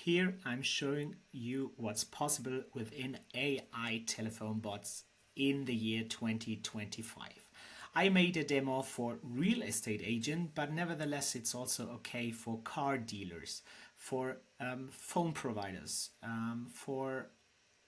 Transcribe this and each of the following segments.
Here I'm showing you what's possible within AI telephone bots in the year 2025. I made a demo for real estate agent, but nevertheless it's also okay for car dealers, for phone providers, for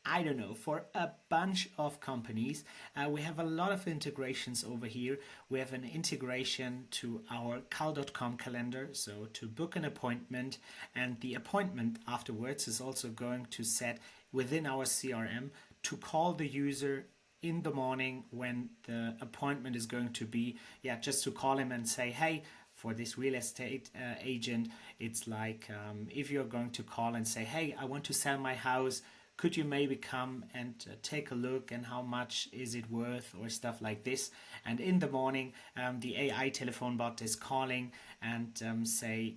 I don't know, for a bunch of companies. We have a lot of integrations over here. We have an integration to our cal.com calendar, so to book an appointment, and the appointment afterwards is also going to set within our CRM to call the user in the morning when the appointment is going to be, just to call him and say, hey, for this real estate agent, it's like if you're going to call and say, hey, I want to sell my house, could you maybe come and take a look and how much is it worth or stuff like this. And in the morning the AI telephone bot is calling and say,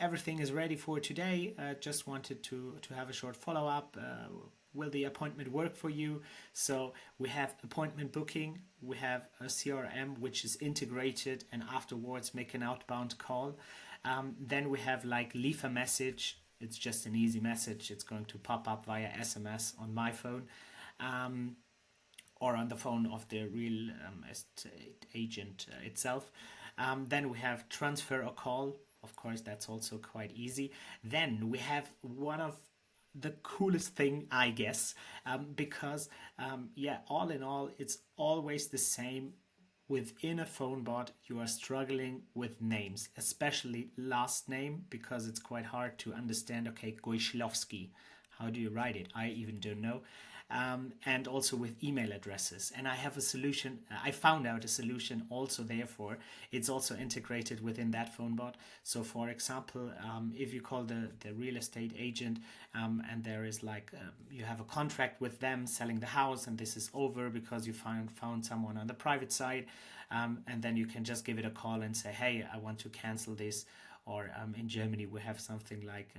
everything is ready for today, just wanted to have a short follow-up, will the appointment work for you? So we have appointment booking, we have a CRM which is integrated and afterwards make an outbound call. Then we have like leave a message. It's just an easy message. It's going to pop up via SMS on my phone or on the phone of the real estate agent itself. Then we have transfer a call. Of course, that's also quite easy. Then we have one of the coolest thing, I guess, because all in all, it's always the same. Within a phone bot, you are struggling with names, especially last name, because it's quite hard to understand. Okay, Goislowski, how do you write it? I even don't know. And also with email addresses. And I have a solution. I found out a solution also, therefore, it's also integrated within that phone bot. So for example, if you call the real estate agent and there is like, you have a contract with them selling the house and this is over because you found someone on the private side, and then you can just give it a call and say, hey, I want to cancel this. Or in Germany, we have something like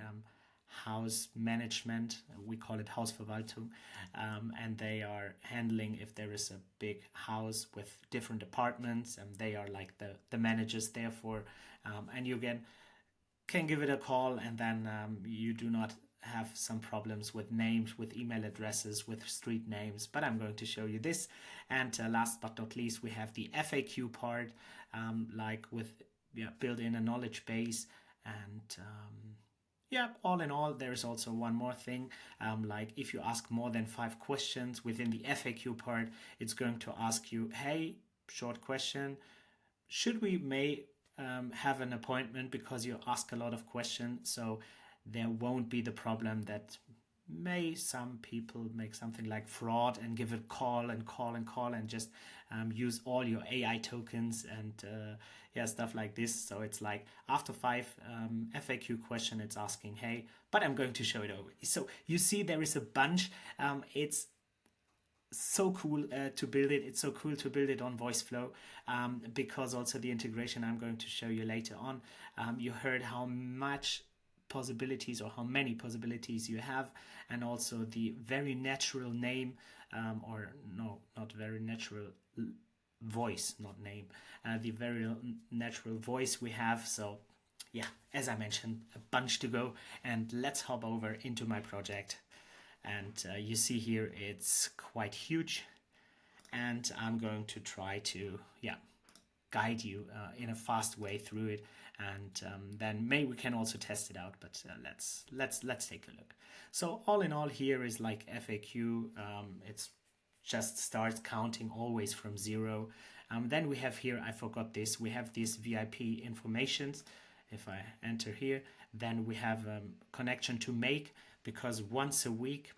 house management, we call it Hausverwaltung, and they are handling if there is a big house with different apartments, and they are like the managers therefore, and you can give it a call, and then you do not have some problems with names, with email addresses, with street names, but I'm going to show you this. And last but not least, we have the FAQ part, like with build in a knowledge base. And all in all, there is also one more thing, like if you ask more than 5 questions within the FAQ part, it's going to ask you, hey, short question, should we have an appointment because you ask a lot of questions? So there won't be the problem that some people make something like fraud and give it call and just use all your AI tokens and stuff like this. So it's like after 5 FAQ question, it's asking, hey, but I'm going to show it over. So you see there is a bunch. It's so cool to build it. It's so cool to build it on Voiceflow because also the integration I'm going to show you later on. You heard how much possibilities or how many possibilities you have, and also the very natural name, or no, not very natural voice, not name, the very natural voice we have. So as I mentioned, a bunch to go, and let's hop over into my project. And you see here it's quite huge, and I'm going to try to guide you in a fast way through it, and then maybe we can also test it out, but let's take a look. So all in all, here is like FAQ. It's just starts counting always from 0. Then we have here, I forgot this, we have these VIP informations. If I enter here, then we have connection to make, because once a week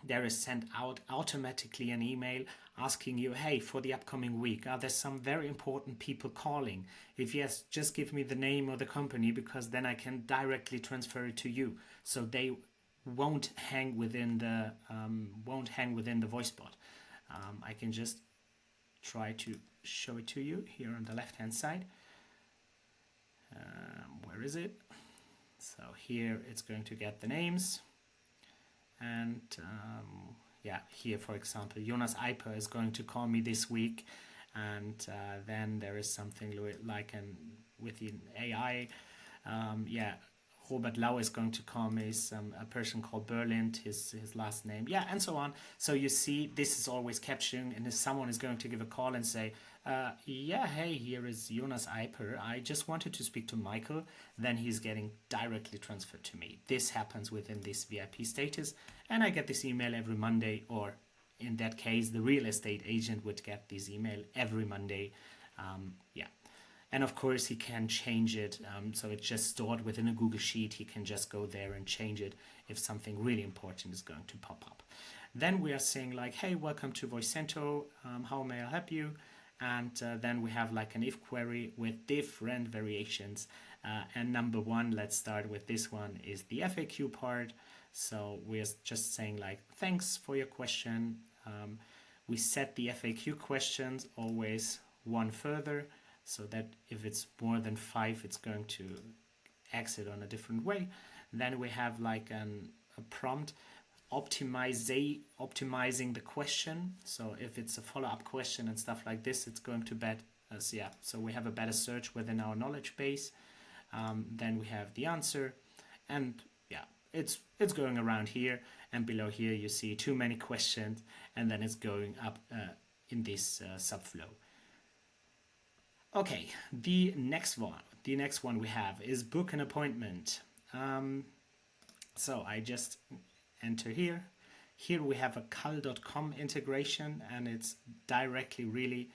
there is sent out automatically an email asking you, hey, for the upcoming week, are there some very important people calling? If yes, just give me the name of the company, because then I can directly transfer it to you, so they won't hang within the voice bot. I can just try to show it to you here on the left hand side. Where is it? So here it's going to get the names, and here for example, Jonas Eiper is going to call me this week, and then there is something like with the AI, Robert Lau is going to call me, a person called Berlind, his last name, yeah, and so on. So you see, this is always capturing, and if someone is going to give a call and say, yeah, hey, here is Jonas Eiper, I just wanted to speak to Michael, then he's getting directly transferred to me. This happens within this VIP status, and I get this email every Monday, or in that case, the real estate agent would get this email every Monday. Yeah. And of course, he can change it. So it's just stored within a Google Sheet. He can just go there and change it if something really important is going to pop up. Then we are saying like, hey, welcome to Voicento. How may I help you? And then we have like an if query with different variations. And number one, let's start with this one, is the FAQ part. So we're just saying like, thanks for your question. We set the FAQ questions always one further, so that if it's more than 5, it's going to exit on a different way. Then we have like a prompt optimizing the question. So if it's a follow-up question and stuff like this, it's going to so we have a better search within our knowledge base. Then we have the answer, and yeah, it's going around here, and below here you see too many questions, and then it's going up in this subflow. Okay, the next one we have is book an appointment. So I just enter here. Here we have a cal.com integration, and it's directly really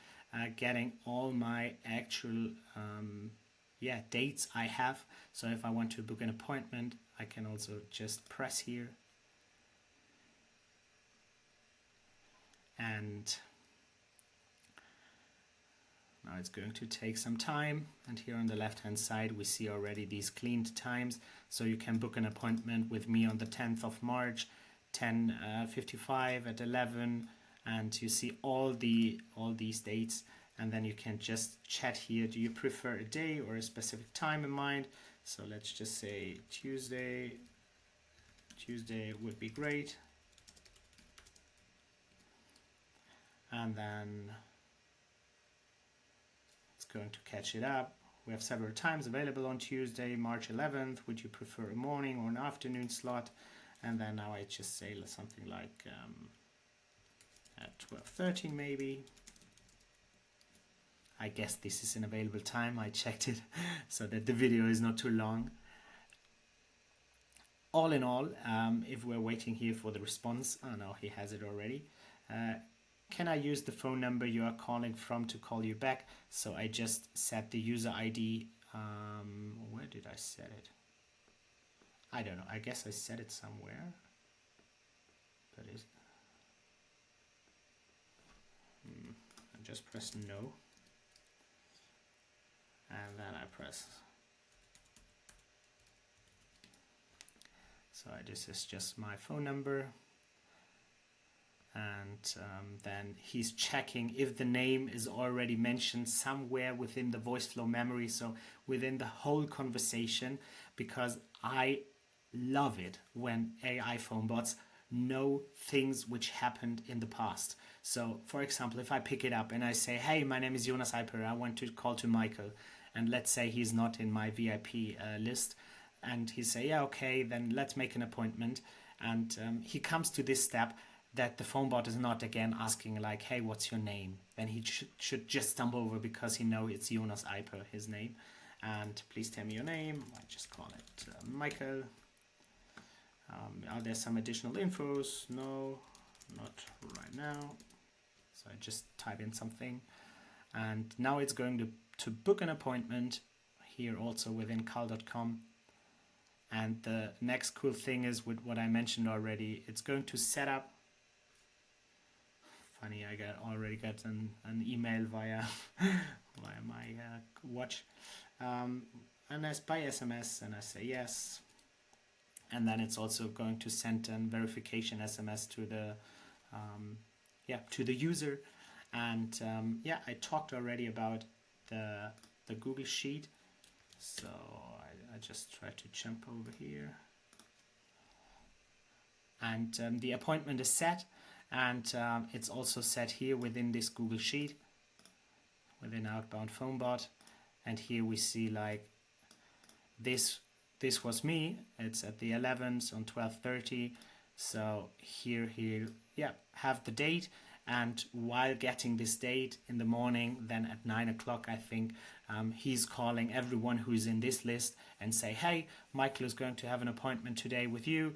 getting all my actual dates I have. So if I want to book an appointment, I can also just press here. And now it's going to take some time, and here on the left hand side we see already these cleaned times, so you can book an appointment with me on the 10th of March, 10:55 at 11, and you see all these dates, and then you can just chat here. Do you prefer a day or a specific time in mind? So let's just say Tuesday would be great, and then going to catch it up. We have several times available on Tuesday, March 11th. Would you prefer a morning or an afternoon slot? And then now I just say something like at 12:30 maybe. I guess this is an available time. I checked it so that the video is not too long. All in all, if we're waiting here for the response, oh no, he has it already. Can I use the phone number you are calling from to call you back? So I just set the user ID. Where did I set it? I don't know. I guess I set it somewhere. But I just press no. And then I press. So this is just my phone number. And then he's checking if the name is already mentioned somewhere within the Voiceflow memory, so within the whole conversation, because I love it when AI phone bots know things which happened in the past. So for example, if I pick it up and I say, hey, my name is Jonas Eiper, I want to call to Michael, and let's say he's not in my VIP list, and he say, yeah, okay, then let's make an appointment, and he comes to this step, that the phone bot is not again asking like, hey, what's your name? Then he should just stumble over, because he knows it's Jonas Eiper, his name. And please tell me your name. I just call it Michael. Are there some additional infos? No, not right now. So I just type in something. And now it's going to book an appointment here also within cal.com. And the next cool thing is with what I mentioned already, it's going to set up. Funny, I already got an email via my watch, and by SMS, and I say yes, and then it's also going to send a verification SMS to the user, and I talked already about the Google Sheet, so I just try to jump over here, and the appointment is set. And it's also set here within this Google Sheet, within Outbound Phone Bot. And here we see like this this was me. It's at the 11th on 12:30. So here, yeah, have the date. And while getting this date in the morning, then at 9 o'clock, I think, he's calling everyone who's in this list and say, hey, Michael is going to have an appointment today with you.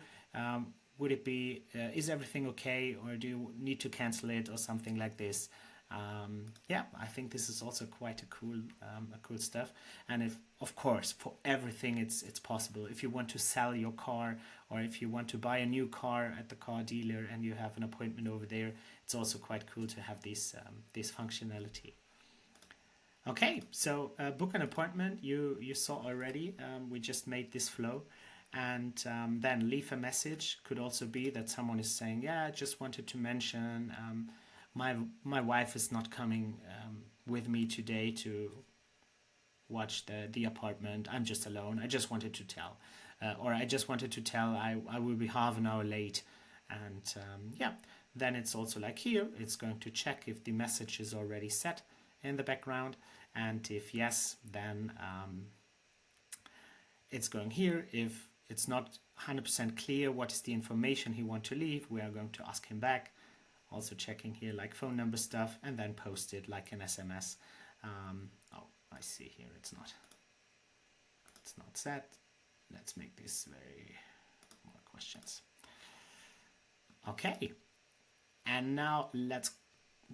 Would it be, is everything okay, or do you need to cancel it, or something like this? Yeah, I think this is also quite a cool stuff. And if, of course, for everything it's possible. If you want to sell your car, or if you want to buy a new car at the car dealer and you have an appointment over there, it's also quite cool to have this functionality. Okay, so book an appointment. You saw already. We just made this flow. And then leave a message. Could also be that someone is saying, yeah, I just wanted to mention my wife is not coming with me today to watch the apartment. I'm just alone. I just wanted to tell. Or I just wanted to tell I will be half an hour late. And yeah, then it's also like here, it's going to check if the message is already set in the background. And if yes, then it's going here. If it's not 100% clear what is the information he wants to leave, we are going to ask him back. Also checking here like phone number stuff, and then post it like an SMS. Oh, I see here it's not set. Let's make this very more questions. Okay, and now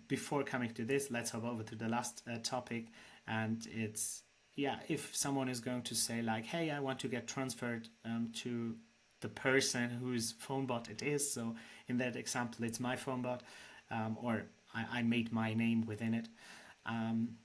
before coming to this, let's hop over to the last topic, and it's, yeah, if someone is going to say like, hey, I want to get transferred to the person whose phone bot it is. So in that example, it's my phone bot, or I made my name within it.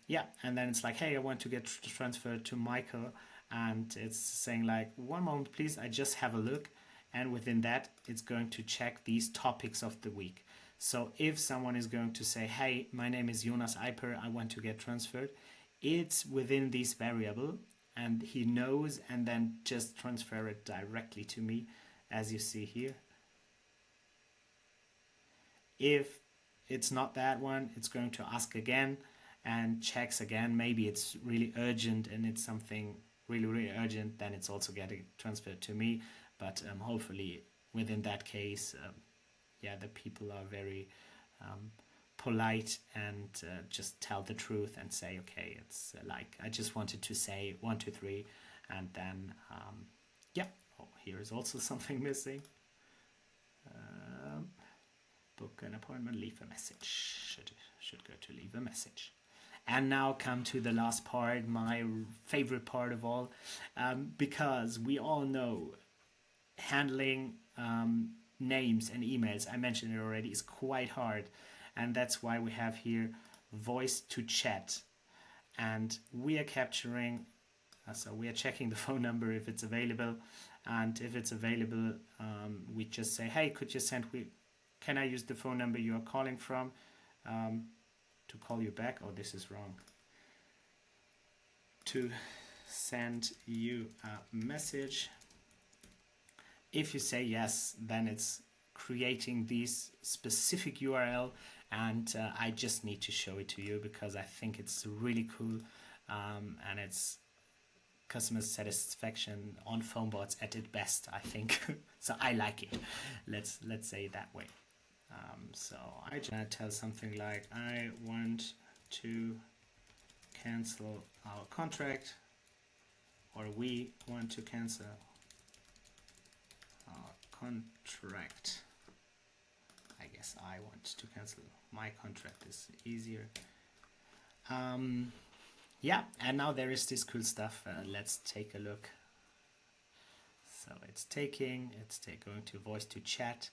Yeah, and then it's like, hey, I want to get transferred to Michael, and it's saying like, one moment, please, I just have a look. And within that, it's going to check these topics of the week. So if someone is going to say, hey, my name is Jonas Eiper, I want to get transferred, it's within this variable, and he knows, and then just transfer it directly to me, as you see here. If it's not that one, it's going to ask again and checks again. Maybe it's really urgent and it's something really urgent, then it's also getting transferred to me. But hopefully within that case, yeah, the people are very polite and just tell the truth and say, okay, it's like, I just wanted to say 1, 2, 3, and then yeah. Oh, here is also something missing. Book an appointment, leave a message. Should go to leave a message. And now come to the last part, my favorite part of all, because we all know handling names and emails, I mentioned it already, is quite hard. And that's why we have here voice to chat. And we are capturing, so we are checking the phone number if it's available. And if it's available, we just say, hey, could you can I use the phone number you are calling from to call you back? Oh, this is wrong. To send you a message. If you say yes, then it's creating this specific URL, and I just need to show it to you because I think it's really cool, and it's customer satisfaction on phone bots at its best, I think. So I like it. Let's say it that way. So I just tell something like, I want to cancel our contract, or we want to cancel our contract. I guess I want to cancel my contract is easier. Yeah, and now there is this cool stuff. Let's take a look. So it's going to voice to chat.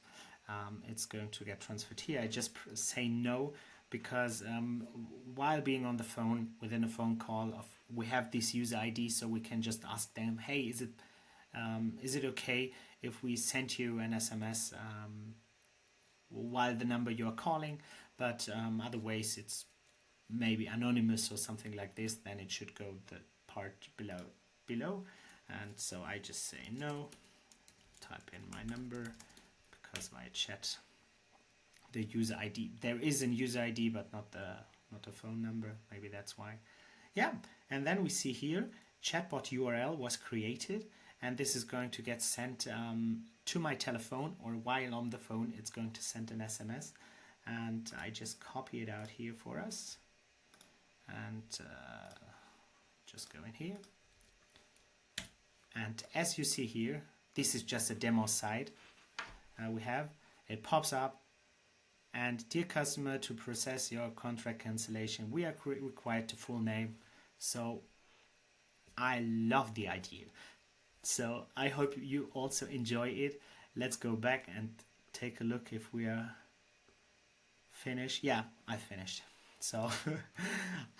It's going to get transferred here. I just say no because while being on the phone, within a phone call, we have this user ID, so we can just ask them, hey, is it okay if we send you an SMS while the number you're calling? But other ways, it's maybe anonymous or something like this, then it should go the part below. And so I just say no, type in my number, because my chat, the user ID, there is a user ID but not a phone number, maybe that's why. Yeah, and then we see here chatbot URL was created, and this is going to get sent to my telephone, or while on the phone it's going to send an SMS. And I just copy it out here for us, and just go in here. And as you see here, this is just a demo site. It pops up, and dear customer, to process your contract cancellation, we are required to full name. So I love the idea. So I hope you also enjoy it. Let's go back and take a look if we are finished. Yeah, I finished. So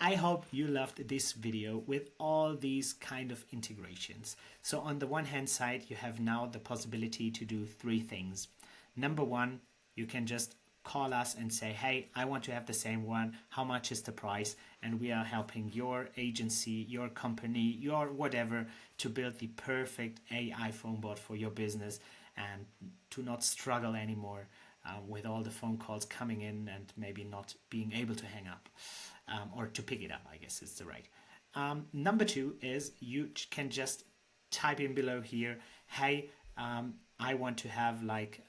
I hope you loved this video with all these kind of integrations. So on the one hand side, you have now the possibility to do three things. Number one, you can just call us and say, hey, I want to have the same one. How much is the price? And we are helping your agency, your company, your whatever to build the perfect AI phone bot for your business and to not struggle anymore with all the phone calls coming in and maybe not being able to hang up or to pick it up, I guess is the right. Number two is you can just type in below here, hey, I want to have like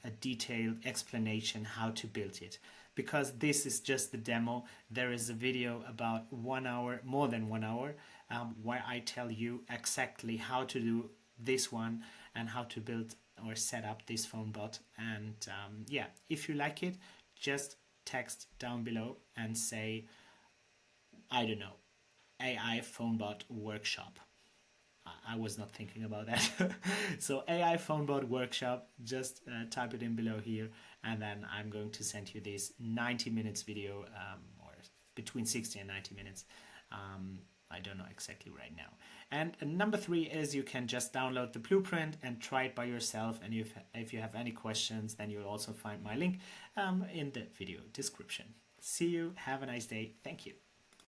a detailed explanation how to build it. Because this is just the demo, there is a video about 1 hour, more than 1 hour, where I tell you exactly how to do this one and how to build or set up this phone bot. And yeah, if you like it, just text down below and say, I don't know, AI phone bot workshop. I was not thinking about that. So AI phone bot workshop, just type it in below here, and then I'm going to send you this 90 minutes video, or between 60 and 90 minutes. I don't know exactly right now. And number three is you can just download the blueprint and try it by yourself. And if you have any questions, then you'll also find my link in the video description. See you. Have a nice day. Thank you.